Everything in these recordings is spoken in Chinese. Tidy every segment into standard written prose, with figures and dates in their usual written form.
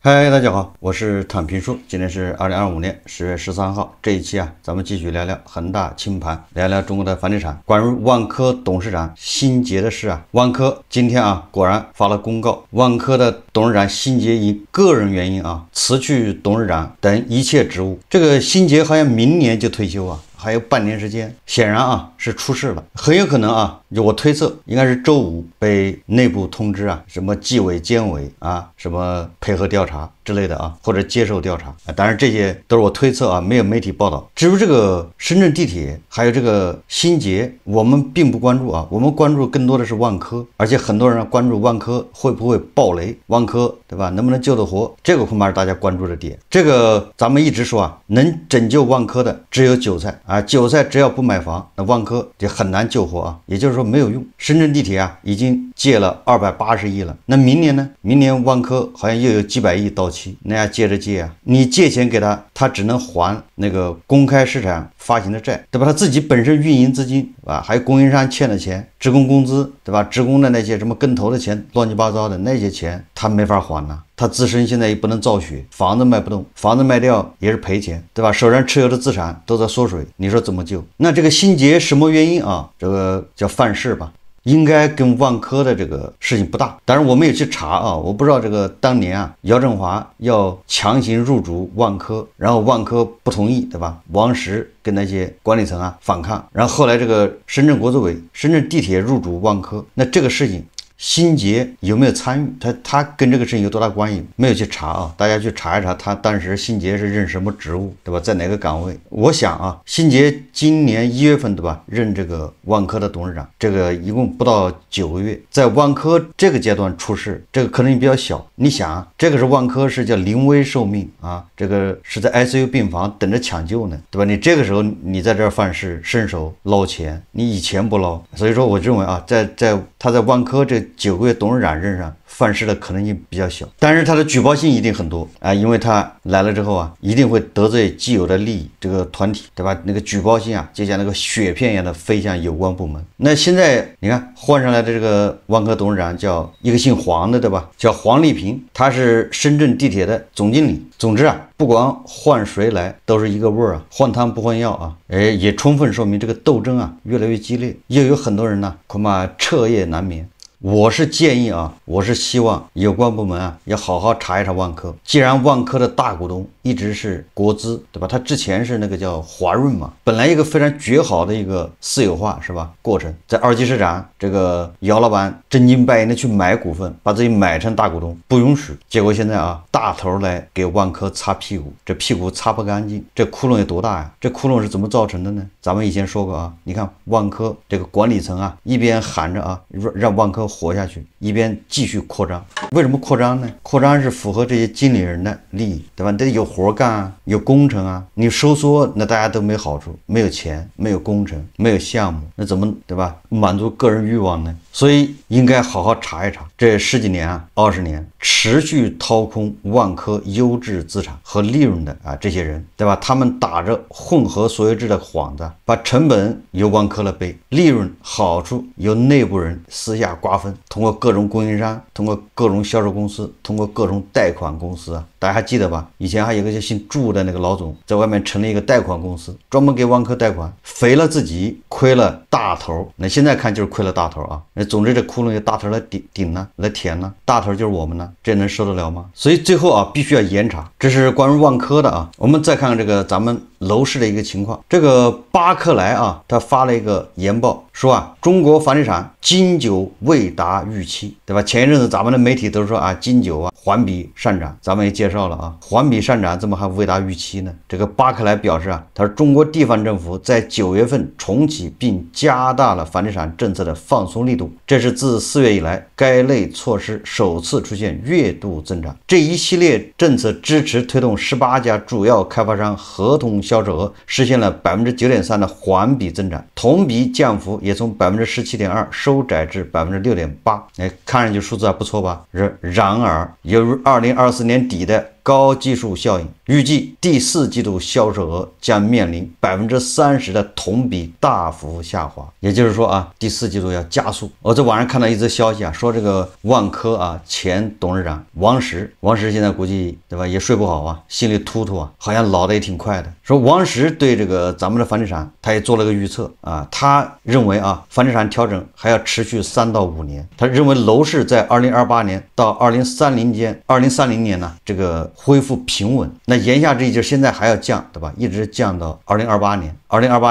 嗨，大家好，我是躺平叔，今天是2025年10月13号。这一期咱们继续聊聊恒大清盘，聊聊中国的房地产。关于万科董事长辛杰的事万科今天果然发了公告，万科的董事长辛杰以个人原因辞去董事长等一切职务。这个辛杰好像明年就退休还有半年时间，显然是出事了，很有可能就我推测应该是周五被内部通知什么纪委监委什么配合调查之类的或者接受调查当然这些都是我推测没有媒体报道。至于这个深圳地铁还有这个辛杰，我们并不关注我们关注更多的是万科，而且很多人关注万科会不会爆雷，万科对吧，能不能救得活，这个恐怕是大家关注的点。这个咱们一直说能拯救万科的只有韭菜韭菜只要不买房，那万科就很难救活也就是说没有用。深圳地铁已经借了280亿了，那明年呢？明年万科好像又有几百亿到期，那要接着借你借钱给他，他只能还那个公开市场发行的债，对吧？他自己本身运营资金还有供应商欠的钱，职工工资对吧？职工的那些什么跟投的钱，乱七八糟的那些钱他没法还他自身现在也不能造血，房子卖不动，房子卖掉也是赔钱，对吧？手上持有的资产都在缩水，你说怎么救？那这个辛杰什么原因这个叫犯事吧，应该跟万科的这个事情不大。当然我没有去查我不知道这个当年姚振华要强行入主万科，然后万科不同意，对吧？王石跟那些管理层反抗，然后后来这个深圳国资委、深圳地铁入主万科，那这个事情辛杰有没有参与？他跟这个事情有多大关系？没有去查大家去查一查，他当时辛杰是任什么职务，对吧？在哪个岗位？我想辛杰今年1月份对吧，任这个万科的董事长，这个一共不到9个月，在万科这个阶段出事，这个可能性比较小。你想这个是万科是叫临危受命这个是在 ICU 病房等着抢救呢，对吧？你这个时候你在这儿犯事，伸手捞钱，你以前不捞，所以说我认为他在万科这9个月董事长任上犯事的可能性比较小，但是他的举报信一定很多因为他来了之后一定会得罪既有的利益这个团体，对吧？那个举报信就像那个雪片一样的飞向有关部门。那现在你看换上来的这个万科董事长叫一个姓黄的，对吧？叫黄丽萍，他是深圳地铁的总经理。总之不管换谁来都是一个味儿换汤不换药也充分说明这个斗争越来越激烈，又有很多人恐怕彻夜难眠。我是建议我是希望有关部门要好好查一查万科。既然万科的大股东一直是国资，对吧？他之前是那个叫华润嘛，本来一个非常绝好的一个私有化是吧过程，在二级市场这个姚老板真金白银的去买股份，把自己买成大股东，不允许。结果现在大头来给万科擦屁股，这屁股擦不干净，这窟窿有多大这窟窿是怎么造成的呢？咱们以前说过你看万科这个管理层一边喊着让万科活下去，一边继续扩张。为什么扩张呢？扩张是符合这些经理人的利益，对吧？得有活干有工程你收缩那大家都没好处，没有钱，没有工程，没有项目，那怎么对吧满足个人欲望呢？所以应该好好查一查，这10几年20年持续掏空万科优质资产和利润的这些人，对吧？他们打着混合所有制的幌子，把成本由万科来背，利润好处由内部人私下瓜分，通过各种供应商，通过各种销售公司，通过各种贷款公司大家还记得吧？以前还有一个姓祝的那个老总在外面成立一个贷款公司，专门给万科贷款，肥了自己，亏了大头。那现在看就是亏了大头那总之这窟窿由大头来顶呢，来填呢，大头就是我们呢，这能受得了吗？所以最后必须要严查。这是关于万科的我们再看看这个咱们楼市的一个情况。这个巴克莱他发了一个研报说中国房地产金九未达预期，对吧？前一阵子咱们的媒体都说金九环比上涨，咱们也介绍了环比上涨怎么还未达预期呢？这个巴克莱表示他说中国地方政府在9月份重启并加大了房地产政策的放松力度，这是自4月以来该类措施首次出现月度增长。这一系列政策支持推动18家主要开发商合同销售额实现了 9.3% 的环比增长，同比降幅也从 17.2% 收窄至 6.8%。看上去数字还不错吧？然而由于2024年底的高基数效应，预计第4季度销售额将面临30%的同比大幅下滑。也就是说啊，第4季度要加速。我在网上看到一则消息啊，说这个万科啊前董事长王石现在估计对吧也睡不好啊，心里突突啊，好像老的也挺快的。说王石对这个咱们的房地产，他也做了个预测啊，他认为啊房地产调整还要持续3到5年，他认为楼市在2028年到2030年呢，这个恢复平稳。那言下之意就是现在还要降，对吧？一直降到2028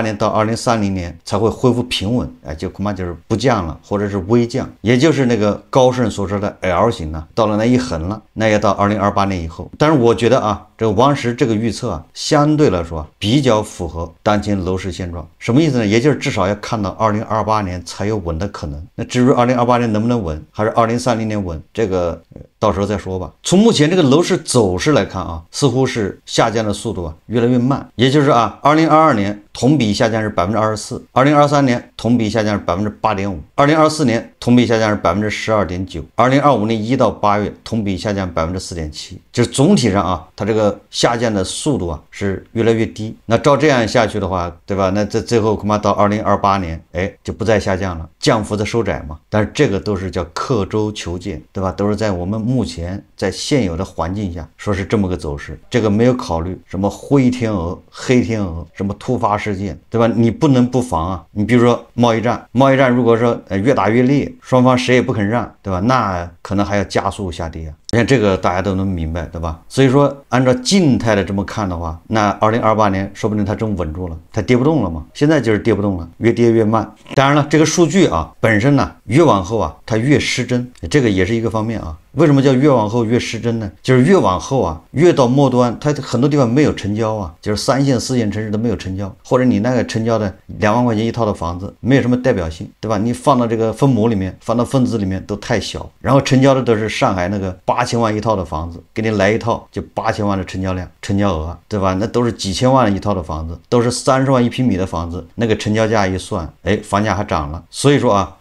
年到2030年才会恢复平稳，哎，就恐怕就是不降了，或者是微降，也就是那个高盛所说的 L 型呢，到了那一横了，那也到2028年以后。但是我觉得啊，这个王石这个预测啊，相对来说比较符合当前楼市现状。什么意思呢？也就是至少要看到2028年才有稳的可能。那至于2028年能不能稳，还是2030年稳，这个到时候再说吧。从目前这个楼市走势来看啊，似乎是下降的速度啊越来越慢。也就是啊，2022年同比下降是24%，2023年同比下降是8.5%，2024年同比下降是12.9%，2025年1到8月同比下降4.7%。就是总体上啊，它这个下降的速度啊是越来越低。那照这样下去的话，对吧？那这最后恐怕到2028年，哎，就不再下降了，降幅的收窄嘛。但是这个都是叫刻舟求剑，对吧？都是在我们目前在现有的环境下说是这么个走势，这个没有考虑什么灰天鹅、黑天鹅，什么突发事件，对吧？你不能不防啊。你比如说贸易战如果说越打越烈，双方谁也不肯让，对吧？那可能还要加速下跌啊。你看这个大家都能明白，对吧？所以说按照静态的这么看的话，那2028年说不定它真稳住了，它跌不动了嘛。现在就是跌不动了，越跌越慢。当然了，这个数据啊本身呢，越往后啊它越失真，这个也是一个方面啊。为什么叫越往后越失真呢？就是越往后啊，越到末端，它很多地方没有成交啊，就是3线、4线城市都没有成交，或者你那个成交的2万块钱一套的房子，没有什么代表性，对吧？你放到这个分母里面，放到分子里面都太小，然后成交的都是上海那个8000万一套的房子，给你来一套就8000万的成交量、成交额，对吧？那都是几千万一套的房子，都是30万1平米的房子，那个成交价一算，哎，房价还涨了。所以说啊，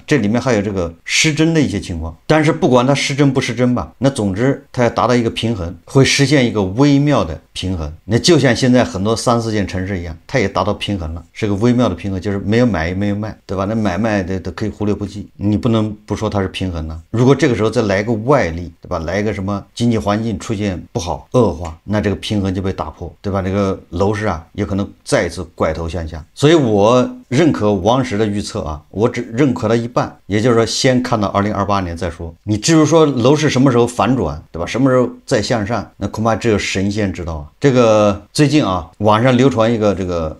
这里面还有这个失真的一些情况。但是不管它失真不失真吧，那总之它要达到一个平衡，会实现一个微妙的平衡。那就像现在很多3、4线城市一样，它也达到平衡了，是个微妙的平衡，就是没有买也没有卖，对吧？那买卖的都可以忽略不计，你不能不说它是平衡了。如果这个时候再来一个外力，对吧？来一个什么经济环境出现不好恶化，那这个平衡就被打破，对吧？这个楼市啊有可能再一次拐头向下。所以我认可王石的预测啊，我只认可了一半，也就是说先看到2028年再说。你至于说楼市什么时候反转，对吧？什么时候再向上，那恐怕只有神仙知道啊。这个最近啊，网上流传一个这个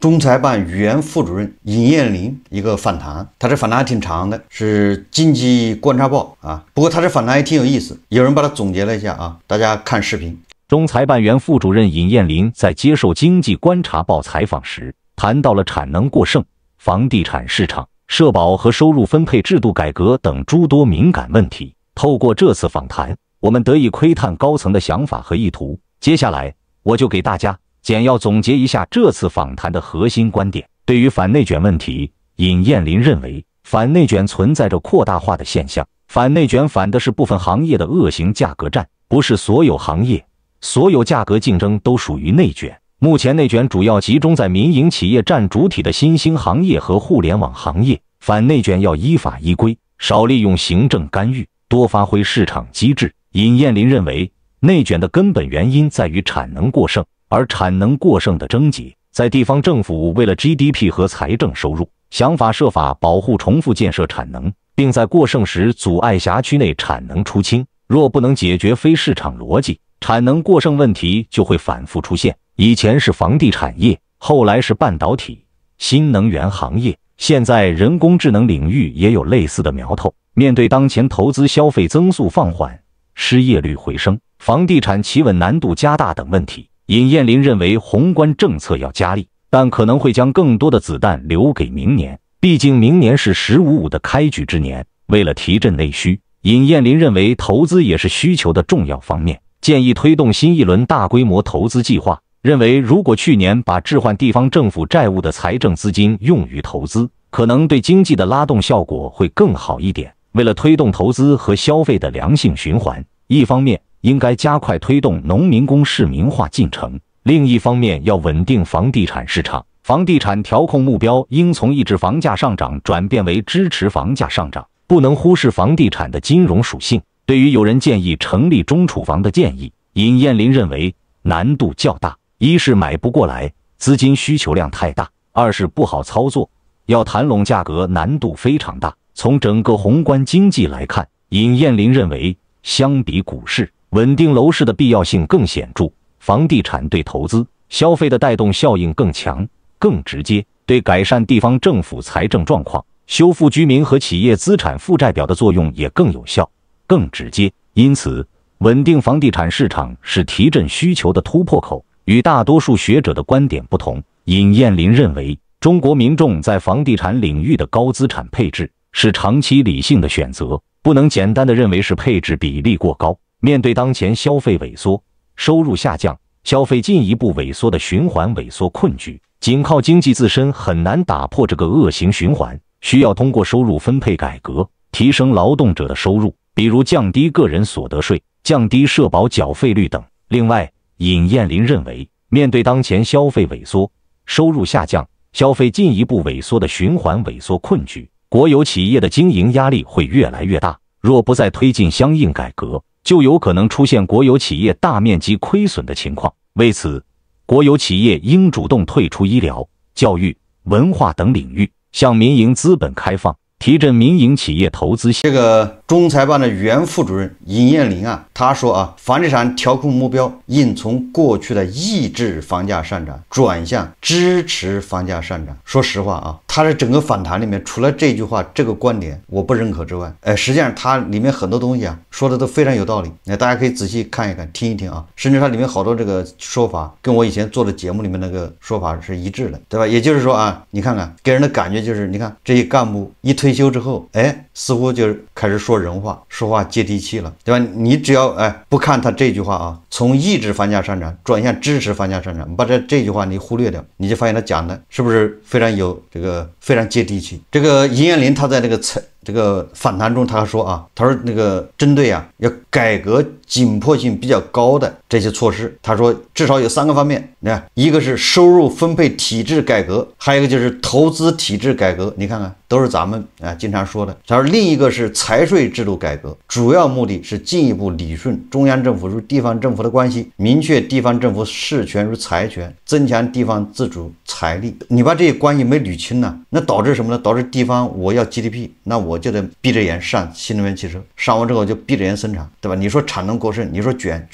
中财办原副主任尹艳玲一个访谈，他这访谈还挺长的，是经济观察报啊。不过他这访谈也挺有意思，有人把它总结了一下啊，大家看视频。中财办原副主任尹艳玲在接受经济观察报采访时，谈到了产能过剩、房地产市场、社保和收入分配制度改革等诸多敏感问题。透过这次访谈，我们得以窥探高层的想法和意图。接下来，我就给大家简要总结一下这次访谈的核心观点。对于反内卷问题，尹艳玲认为，反内卷存在着扩大化的现象。反内卷反的是部分行业的恶性价格战，不是所有行业、所有价格竞争都属于内卷。目前内卷主要集中在民营企业占主体的新兴行业和互联网行业。反内卷要依法依规，少利用行政干预，多发挥市场机制。尹艳玲认为，内卷的根本原因在于产能过剩，而产能过剩的症结在地方政府为了 GDP 和财政收入，想法设法保护重复建设产能，并在过剩时阻碍辖区内产能出清。若不能解决非市场逻辑，产能过剩问题就会反复出现。以前是房地产业，后来是半导体、新能源行业，现在人工智能领域也有类似的苗头。面对当前投资消费增速放缓、失业率回升、房地产企稳难度加大等问题，尹艳玲认为宏观政策要加力，但可能会将更多的子弹留给明年，毕竟明年是1055的开局之年。为了提振内需，尹艳玲认为投资也是需求的重要方面，建议推动新一轮大规模投资计划。认为如果去年把置换地方政府债务的财政资金用于投资，可能对经济的拉动效果会更好一点。为了推动投资和消费的良性循环，一方面应该加快推动农民工市民化进程。另一方面，要稳定房地产市场，房地产调控目标应从抑制房价上涨转变为支持房价上涨，不能忽视房地产的金融属性。对于有人建议成立中储房的建议，尹彦霖认为难度较大，一是买不过来，资金需求量太大；二是不好操作，要谈拢价格难度非常大。从整个宏观经济来看，尹彦霖认为，相比股市，稳定楼市的必要性更显著，房地产对投资、消费的带动效应更强、更直接，对改善地方政府财政状况、修复居民和企业资产负债表的作用也更有效、更直接。因此，稳定房地产市场是提振需求的突破口。与大多数学者的观点不同，尹彦霖认为，中国民众在房地产领域的高资产配置是长期理性的选择，不能简单的认为是配置比例过高。面对当前消费萎缩、收入下降、消费进一步萎缩的循环萎缩困局，仅靠经济自身很难打破这个恶性循环，需要通过收入分配改革，提升劳动者的收入，比如降低个人所得税、降低社保缴费率等。另外，尹彦霖认为，面对当前消费萎缩、收入下降、消费进一步萎缩的循环萎缩困局，国有企业的经营压力会越来越大，若不再推进相应改革，就有可能出现国有企业大面积亏损的情况。为此，国有企业应主动退出医疗、教育、文化等领域，向民营资本开放，提振民营企业投资。这个仲裁办的原副主任尹彦霖啊，他说啊，房地产调控目标应从过去的抑制房价上涨转向支持房价上涨。说实话啊，他的整个访谈里面，除了这句话这个观点我不认可之外，实际上它里面很多东西啊说的都非常有道理。大家可以仔细看一看、听一听啊，甚至它里面好多这个说法跟我以前做的节目里面那个说法是一致的，对吧？也就是说啊，你看看给人的感觉就是，你看这些干部一退休之后，似乎就开始说人话，说话接地气了，对吧？你只要不看他这句话啊，从抑制房价上涨转向支持房价上涨，把这句话你忽略掉，你就发现他讲的是不是非常有这个非常接地气。这个尹彦霖他在这个访谈中他说啊，他说那个针对啊要改革紧迫性比较高的这些措施，他说至少有3个方面，一个是收入分配体制改革，还有一个就是投资体制改革，你看看都是咱们经常说的。他说另一个是财税制度改革，主要目的是进一步理顺中央政府与地方政府的关系，明确地方政府事权与财权，增强地方自主财力。你把这些关系没捋清呢，那导致什么呢？导致地方我要 GDP， 那我就得闭着眼上新能源汽车，上完之后就闭着眼生产，对吧？你说产能过剩，你说卷，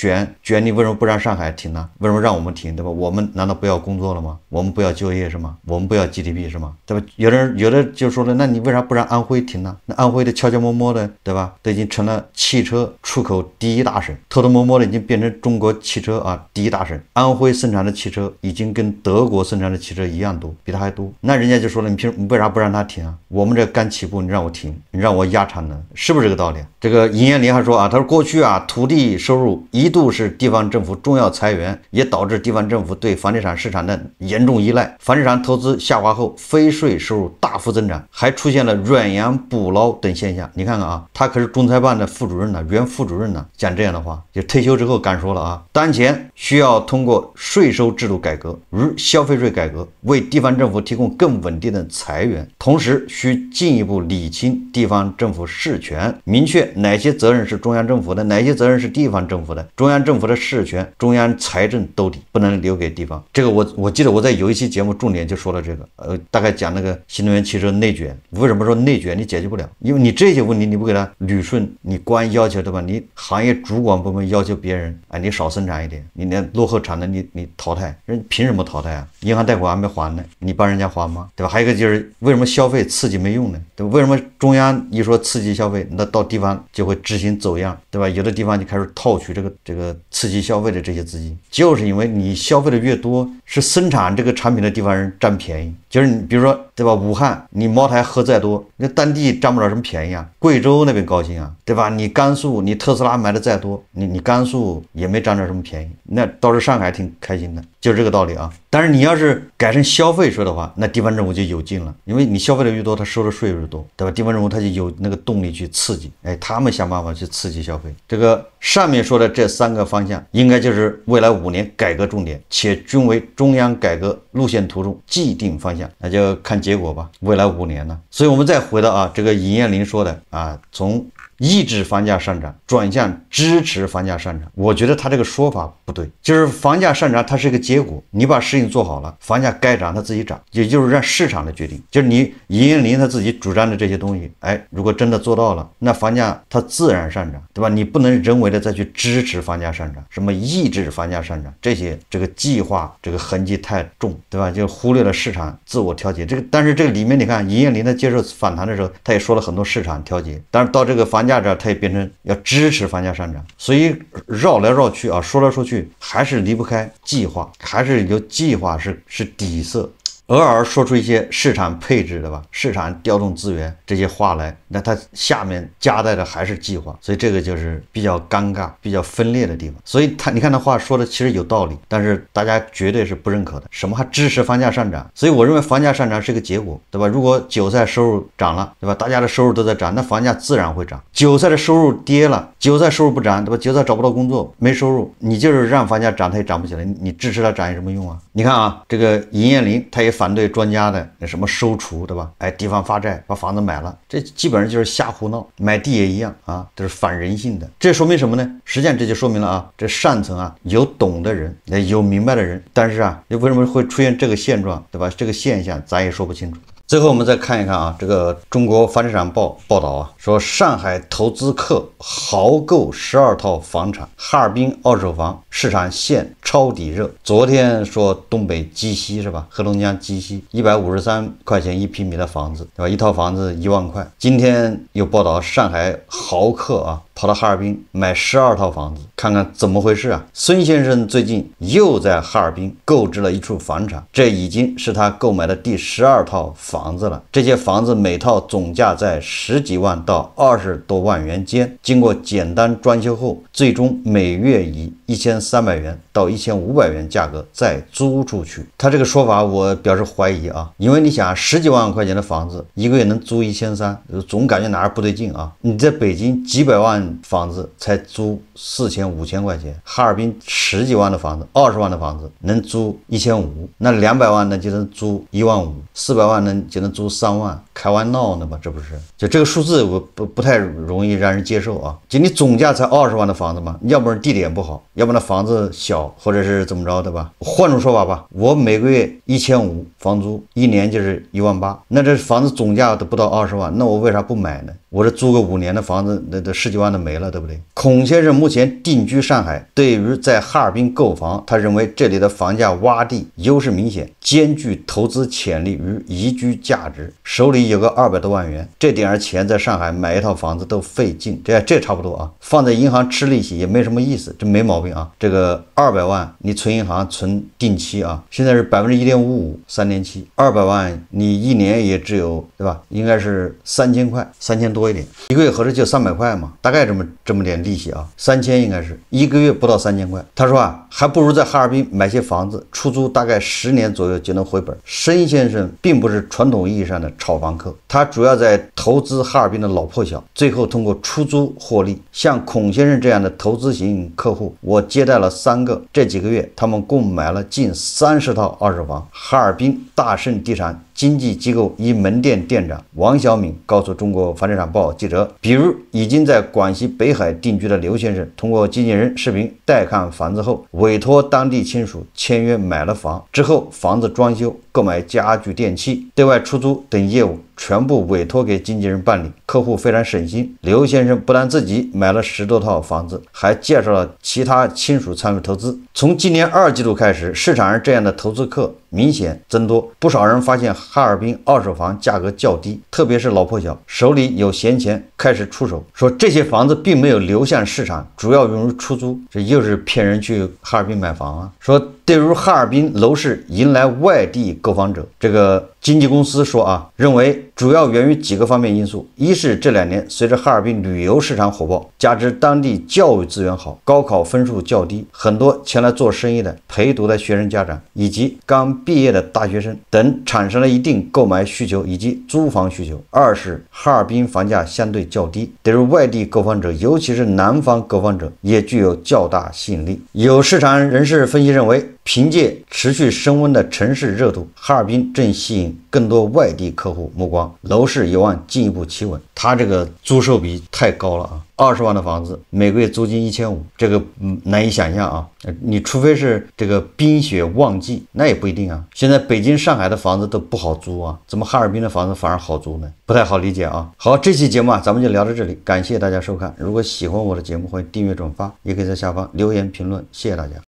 你为什么不让上海停呢？为什么让我们停，对吧？我们难道不要工作了吗？我们不要就业是吗？我们不要 GDP 是吗？对吧？有的就说了，那你为啥不让安徽停呢？那安徽的悄悄摸摸的，对吧？都已经成了汽车出口第1大省，偷偷摸摸的已经变成中国汽车第1大省。安徽生产的汽车已经跟德国生产的汽车一样多，比它还多。那人家就说了，你为啥不让它停啊？我们这刚起步，你让我停，你让我压产能，是不是这个道理？这个尹彦霖还说啊，他说过去土地收入一度是地方政府重要财源，也导致地方政府对房地产市场的严重依赖。房地产投资下滑后，非税收入大幅增长，还出现了远洋捕捞等现象。你看看啊，他可是仲裁办的副主任呢，原副主任呢，讲这样的话，就退休之后敢说了啊。当前需要通过税收制度改革，如消费税改革，为地方政府提供更稳定的财源，同时需进一步理清地方政府事权，明确哪些责任是中央政府的，哪些责任是地方政府的，中央政府的事权，中央财政兜底，不能留给地方。这个我记得我在有一期节目重点就说了这个，大概讲那个新能源汽车内卷。为什么说内卷你解决不了？因为你这些问题你不给他捋顺，你光要求，对吧？你行业主管部门要求别人，你少生产一点，你连落后产能你淘汰，人凭什么淘汰啊？银行贷款还没还呢，你帮人家还吗？对吧？还有一个就是为什么消费刺激没用呢？对吧？为什么中央一说刺激消费，那到地方就会执行走样，对吧？有的地方就开始套取这个刺激消费的这些资金，就是因为你消费的越多，是生产这个产品的地方人占便宜。就是你比如说对吧？武汉你茅台喝再多，那当地占不了什么便宜啊。贵州那边高兴啊，对吧？你甘肃你特斯拉买的再多，你甘肃也没占着什么便宜，那倒是上海挺开心的，就是这个道理啊。但是你要是改成消费税的话，那地方政府就有劲了，因为你消费的越多，他收的税越多，对吧？地方政府他就有那个动力去刺激，哎，他们想办法去刺激消费。这个上面说的这3个方向，应该就是未来5年改革重点，且均为中央改革路线图中既定方向，那就看结果吧。未来5年呢，所以我们再回到啊，这个尹彦霖说的啊，从抑制房价上涨转向支持房价上涨，我觉得他这个说法不对，就是房价上涨它是一个结果，你把事情做好了，房价该涨它自己涨，也就是让市场的决定，就是你尹彦霖他自己主张的这些东西，哎，如果真的做到了，那房价它自然上涨，对吧？你不能人为的再去支持房价上涨，什么抑制房价上涨，这个计划这个痕迹太重，对吧？就忽略了市场自我调节。但是这个里面你看尹彦霖他接受访谈的时候，他也说了很多市场调节，但是到这个房价这儿，他也变成要支持房价上涨，所以绕来绕去啊，说来说去还是离不开计划，还是由计划是底色。偶尔说出一些市场配置的吧，市场调动资源这些话来，那它下面夹带的还是计划，所以这个就是比较尴尬、比较分裂的地方。所以你看他话说的其实有道理，但是大家绝对是不认可的。什么还支持房价上涨？所以我认为房价上涨是个结果，对吧？如果韭菜收入涨了，对吧？大家的收入都在涨，那房价自然会涨。韭菜的收入跌了，韭菜收入不涨，对吧？韭菜找不到工作，没收入，你就是让房价涨，它也涨不起来，你支持它涨有什么用啊？你看啊，这个尹彦霖他也反对专家的那什么收储，对吧？哎，地方发债把房子买了，这基本上就是瞎胡闹。买地也一样啊，这是反人性的。这说明什么呢？实际上这就说明了啊，这上层啊有懂的人，有明白的人，但是啊，为什么会出现这个现状，对吧？这个现象咱也说不清楚。最后我们再看一看啊，这个中国房地产报道啊，说上海投资客豪购12套房产，哈尔滨二手房市场现抄底热。昨天说东北鸡西是吧？黑龙江鸡西153块钱1平米的房子，对吧？一套房子1万块。今天又报道上海豪客啊，跑到哈尔滨买12套房子，看看怎么回事啊？孙先生最近又在哈尔滨购置了一处房产，这已经是他购买的第12套房子了。这些房子每套总价在10几万到20多万元间，经过简单装修后，最终每月以1300元到1500元价格再租出去。他这个说法我表示怀疑啊，因为你想10几万块钱的房子，一个月能租1300，总感觉哪儿不对劲啊？你在北京几百万房子才租4000、5000块钱，哈尔滨10几万的房子、20万的房子能租1500，那200万呢就能租15000，400万呢就能租3万，开玩闹呢吧？这不是？就这个数字我不太容易让人接受啊！就你总价才20万的房子嘛，要不然地点不好，要不然房子小，或者是怎么着的吧？换种说法吧，我每个月1500房租，一年就是18000，那这房子总价都不到20万，那我为啥不买呢？我这租个5年的房子，那10几万的没了，对不对？孔先生目前定居上海，对于在哈尔滨购房，他认为这里的房价洼地优势明显，兼具投资潜力与宜居价值，手里有个200多万元，这点钱在上海买一套房子都费劲，这差不多啊，放在银行吃利息也没什么意思，这没毛病啊。这个200万你存银行存定期啊，现在是1.55%，3年期，200万你一年也只有，对吧？应该是3000块，3000多一点，一个月合着就300块嘛，大概这么点利息啊，3000应该是一个月不到3000块。他说啊，还不如在哈尔滨买些房子，出租大概10年左右就能回本。申先生并不是传统意义上的炒房客，他主要在投资哈尔滨的老破小，最后通过出租获利。像孔先生这样的投资型客户，我接待了3个，这几个月他们共买了近30套二手房。哈尔滨大盛地产经纪机构一门店店长王小敏告诉中国房地产报记者，比如已经在广西北海定居的刘先生，通过经纪人视频带看房子后，委托当地亲属签约买了房，之后房子装修、购买家具电器、对外出租等业务全部委托给经纪人办理，客户非常省心。刘先生不但自己买了10多套房子，还介绍了其他亲属参与投资。从今年2季度开始，市场上这样的投资客明显增多，不少人发现哈尔滨二手房价格较低，特别是老破小，手里有闲钱开始出手，说这些房子并没有流向市场，主要用于出租，这又是骗人去哈尔滨买房啊。说对于哈尔滨楼市迎来外地购房者，这个经纪公司说啊，认为主要源于几个方面因素。一是这2年随着哈尔滨旅游市场火爆，加之当地教育资源好，高考分数较低，很多前来做生意的、陪读的学生家长以及刚毕业的大学生等产生了一定购买需求以及租房需求。二是哈尔滨房价相对较低，对于外地购房者，尤其是南方购房者也具有较大吸引力。有市场人士分析认为，凭借持续升温的城市热度，哈尔滨正吸引更多外地客户目光，楼市有望进一步企稳。它这个租售比太高了啊！20万的房子，每个月租金1500，这个难以想象啊！你除非是这个冰雪旺季，那也不一定啊。现在北京、上海的房子都不好租啊，怎么哈尔滨的房子反而好租呢？不太好理解啊。好，这期节目咱们就聊到这里，感谢大家收看。如果喜欢我的节目，欢迎订阅转发，也可以在下方留言评论，谢谢大家。